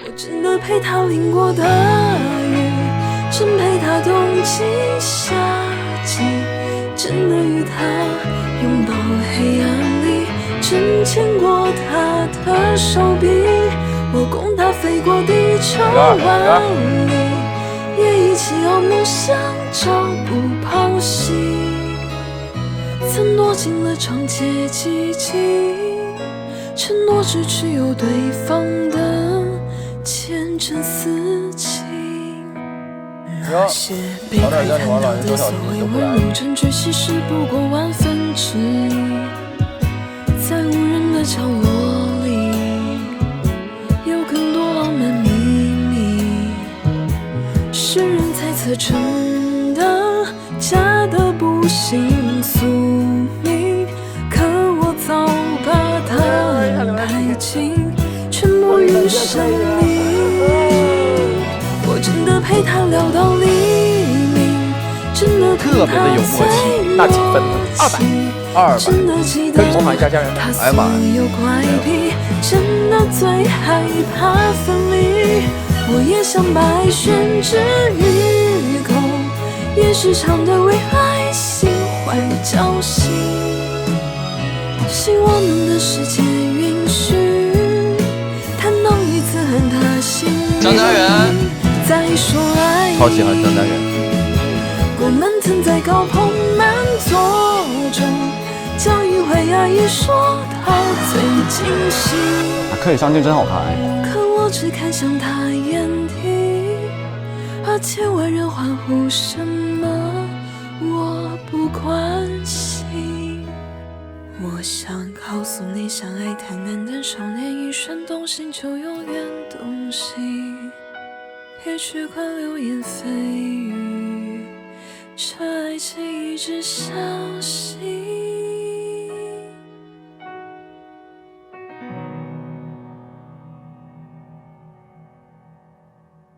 我真的陪他淋过的雨，真陪他冬季夏季，真的与他拥抱黑暗里，真牵过他的手臂，我供他飞过地球万里，也一起เอา梦想朝不抛弃，曾躲进了长街寂静，承诺只持有对方的前尘私情。那些被窥探到的所谓温柔证据，其实不过1/10，在无人的角落里，有更多浪漫秘密，世人猜测成的假的不幸宿命，可我早把答案排尽，全部于生命。我真的陪他聊到黎明，真的特别的有默契，那几分？200，真的记得红海家人，哎呀妈呀！真的最害怕分离，我也想把爱宣之于口，也时常对未来心怀侥幸，希望能的时间允许，谈到一次和他心里，张家元，再说爱，超喜欢张家元。我们曾在高朋满座中，将迂回爱意说到最尽兴。可以上镜真好看哎。可我只看向他眼底，而千万人欢呼什么，我不关心。我想告诉你，相爱太难，但少年一瞬动心就永远动心。别去管流言蜚语，这爱情一直相信。